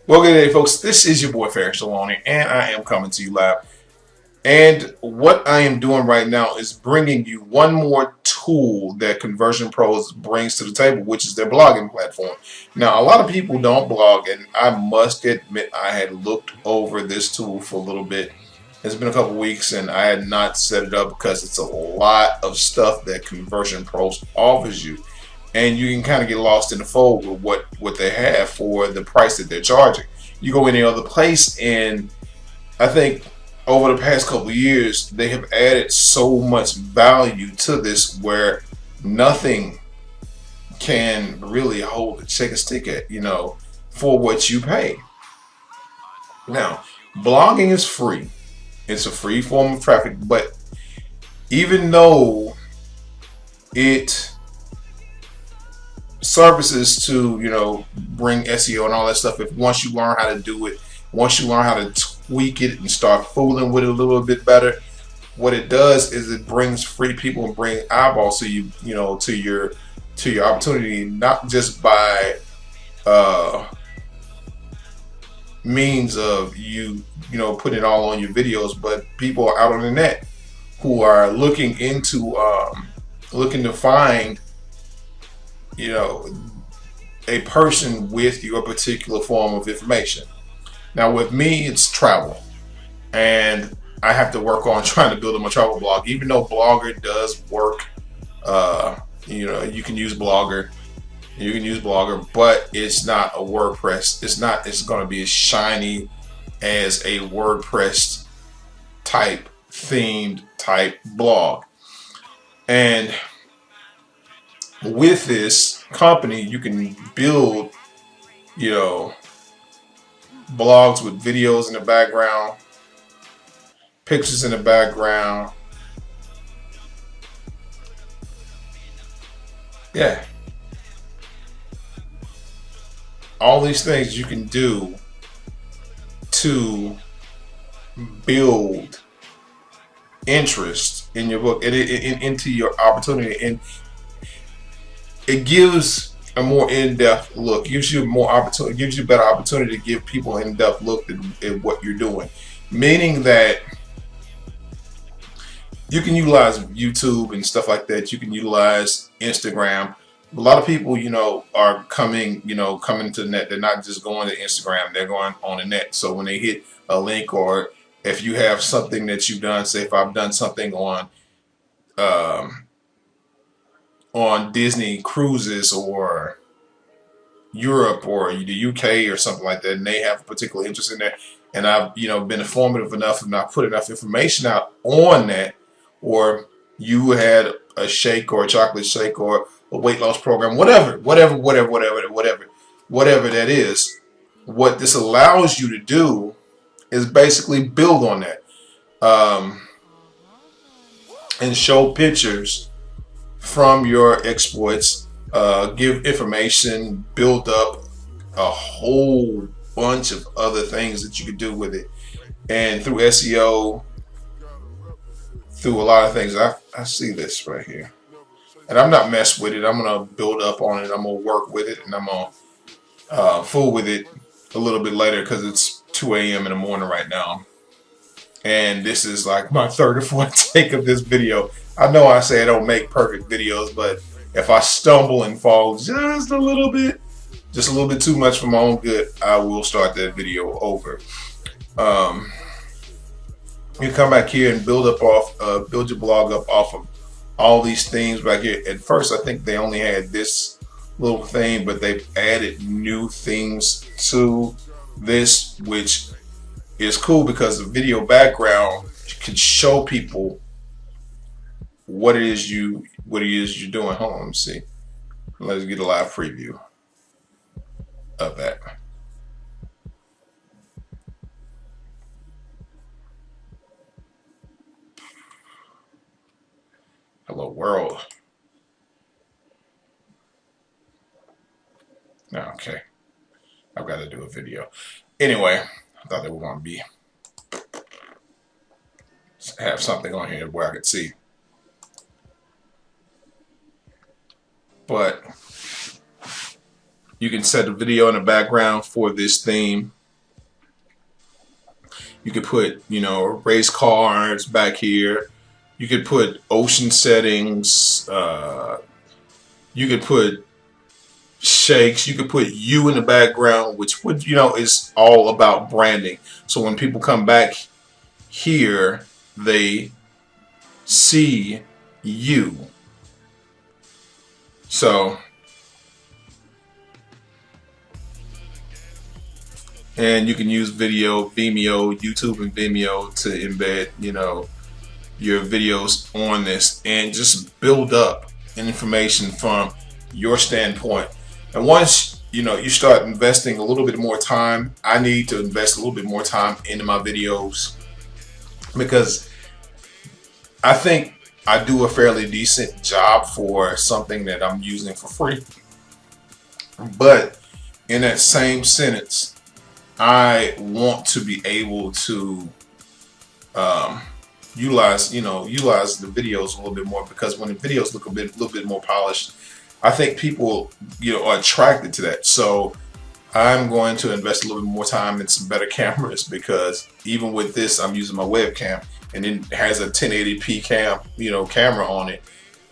Well, good day, folks. This is your boy Ferris Shaloni, and I am coming to you live. And what I am doing right now is bringing you one more tool that Conversion Pros brings to the table, which is their blogging platform. Now, a lot of people don't blog, and I must admit I had looked over this tool for a little bit. It's been a couple weeks, and I had not set it up because it's a lot of stuff that Conversion Pros offers you, and you can kind of get lost in the fold with what they have for the price that they're charging. You go any other place, and I think over the past couple of years they have added so much value to this where nothing can really shake a stick at, for what you pay. Now, blogging is free. It's a free form of traffic, but even though it services to bring SEO and all that stuff. If once you learn how to do it, once you learn how to tweak it and start fooling with it a little bit better, what it does is it brings free people and bring eyeballs to you, to your opportunity, not just by means of putting it all on your videos, but people out on the net who are looking to find a person with your particular form of information. Now, with me, it's travel, and I have to work on trying to build up my travel blog. Even though Blogger does work, you can use Blogger, but it's not a WordPress. It's not. It's going to be as shiny as a WordPress type themed type blog, and with this company, you can build, blogs with videos in the background, pictures in the background. Yeah. All these things you can do to build interest in your book and into your opportunity. And it gives a more in-depth look, gives you more opportunity, gives you a better opportunity to give people an in-depth look at what you're doing. Meaning that you can utilize YouTube and stuff like that. You can utilize Instagram. A lot of people, are coming to the net. They're not just going to Instagram. They're going on the net. So when they hit a link, or if you have something that you've done, say if I've done something um, on Disney cruises or Europe or the UK or something like that, and they have a particular interest in that, and I've been informative enough and I've put enough information out on that, or you had a shake or a chocolate shake or a weight loss program, whatever that is. What this allows you to do is basically build on that, um, and show pictures from your exploits, give information, build up a whole bunch of other things that you could do with it. And through SEO, through a lot of things, I see this right here. And I'm not mess with it. I'm going to build up on it. I'm going to work with it. And I'm going to fool with it a little bit later because it's 2 a.m. in the morning right now. And this is like my third or fourth take of this video. I know I say I don't make perfect videos, but if I stumble and fall just a little bit too much for my own good, I will start that video over. You come back here and build your blog up off of all these things back here. At first, I think they only had this little thing, but they've added new things to this, which is cool because the video background can show people what it is you're doing. Hold on, let me see. Let's get a live preview of that. Hello world. Okay, I've got to do a video. Anyway, I thought they were going to have something on here where I could see. But You can set a video in the background for this theme. You could put, race cars back here. You could put ocean settings. You could put shakes. You could put you in the background, which would, is all about branding. So when people come back here, they see you. So, and you can use Vimeo, YouTube and Vimeo to embed, your videos on this and just build up information from your standpoint. And once, you start investing a little bit more time, I need to invest a little bit more time into my videos because I think I do a fairly decent job for something that I'm using for free. But in that same sentence, I want to be able to utilize the videos a little bit more, because when the videos look a little bit more polished, I think people are attracted to that. So I'm going to invest a little bit more time in some better cameras, because even with this, I'm using my webcam and it has a 1080p camera on it.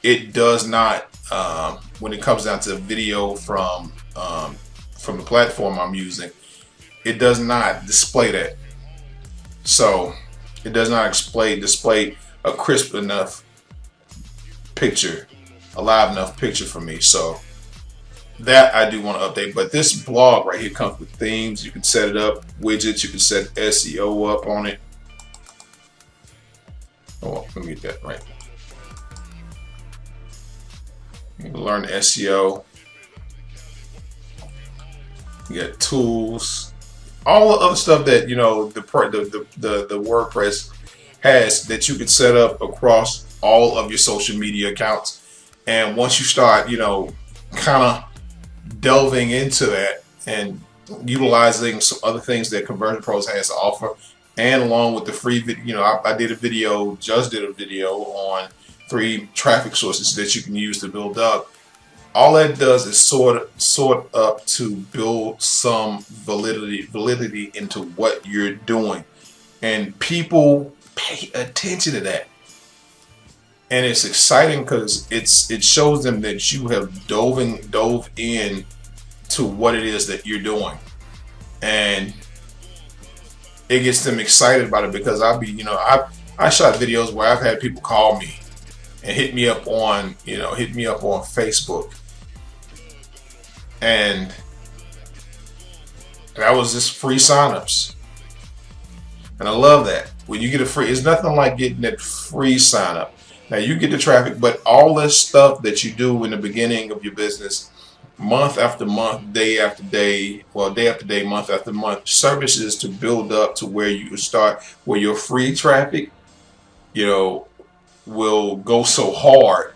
It does not, when it comes down to video from the platform I'm using, it does not display that. So it does not display a crisp enough picture, a live enough picture for me. So that I do want to update. But this blog right here comes with themes. You can set it up, widgets. You can set SEO up on it. Oh, let me get that right. You can learn SEO. You got tools, all the other stuff that the WordPress has that you can set up across all of your social media accounts. And once you start, kind of delving into that and utilizing some other things that Conversion Pros has to offer, and along with the free video, I did a video on 3 traffic sources that you can use to build up. All that does is sort up to build some validity into what you're doing, and people pay attention to that. And it's exciting because it shows them that you have dove in to what it is that you're doing, and it gets them excited about it. Because I shot videos where I've had people call me and hit me up on Facebook, and that was just free signups. And I love that. When you get a free, it's nothing like getting that free sign up. Now you get the traffic, but all this stuff that you do in the beginning of your business, month after month, day after day, month after month, services to build up to where you start, where your free traffic, will go so hard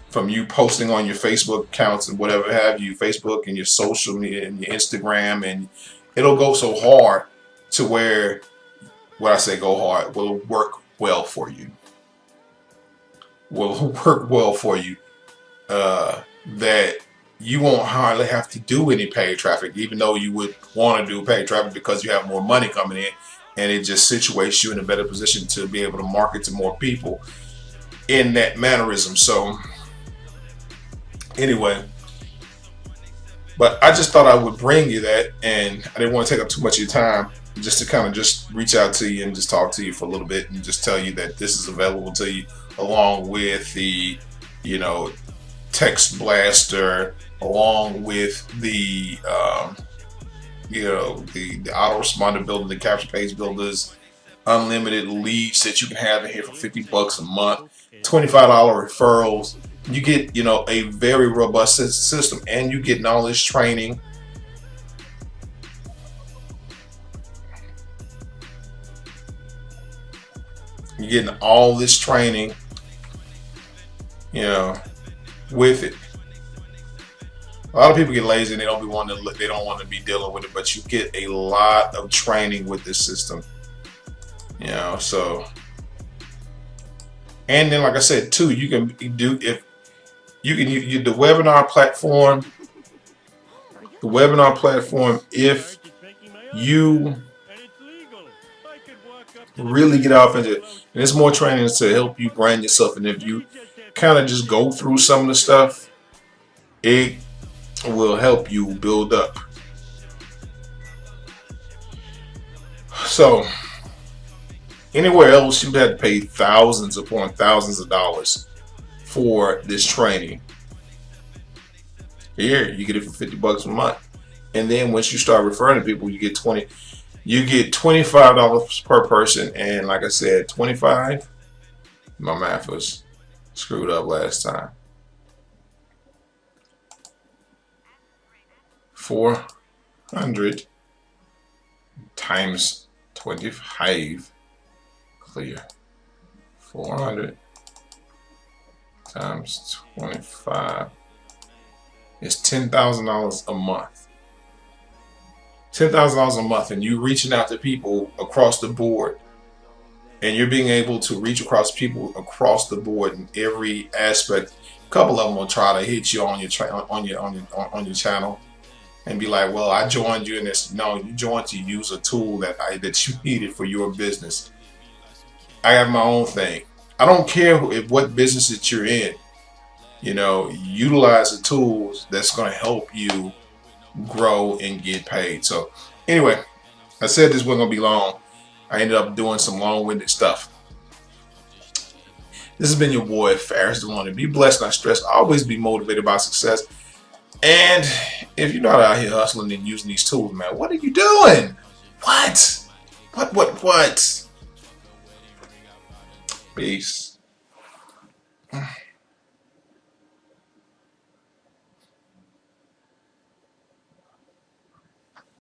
from you posting on your Facebook accounts and whatever have you, Facebook and your social media and your Instagram, and it'll go so hard to where, when I say go hard, will work well for you. That you won't hardly have to do any paid traffic, even though you would want to do paid traffic because you have more money coming in, and it just situates you in a better position to be able to market to more people in that mannerism. So anyway, but I just thought I would bring you that, and I didn't want to take up too much of your time, just to kind of just reach out to you and just talk to you for a little bit and just tell you that this is available to you, along with the text blaster, along with the the autoresponder builder, the capture page builders, unlimited leads that you can have in here for $50 a month, $25 referrals. You get a very robust system, and you get knowledge training. You're getting all this training, with it. A lot of people get lazy and they don't want to be dealing with it, but you get a lot of training with this system. So, and then like I said too, you can use the webinar platform the webinar platform, if you really get off into it, and it's more training to help you brand yourself, and if you kind of just go through some of the stuff, it will help you build up. So anywhere else you'd have to pay thousands upon thousands of dollars for this training. Here you get it for $50 a month, and then once you start referring to people, you get $25 per person. And like I said, 25, my math was screwed up last time. 400 times 25, clear. 400 times 25 is $10,000 a month. $10,000 a month, and you reaching out to people across the board, and you're being able to reach across people across the board in every aspect. A couple of them will try to hit you on your channel and be like, "Well, I joined you in this." No, you joined to use a tool that you needed for your business. I have my own thing. I don't care what business that you're in. Utilize the tools that's going to help you grow and get paid. So anyway, I said this wasn't going to be long. I ended up doing some long-winded stuff. This has been your boy, Ferris Deloney. Be blessed, not stressed. Always be motivated by success. And if you're not out here hustling and using these tools, man, what are you doing? What? Peace.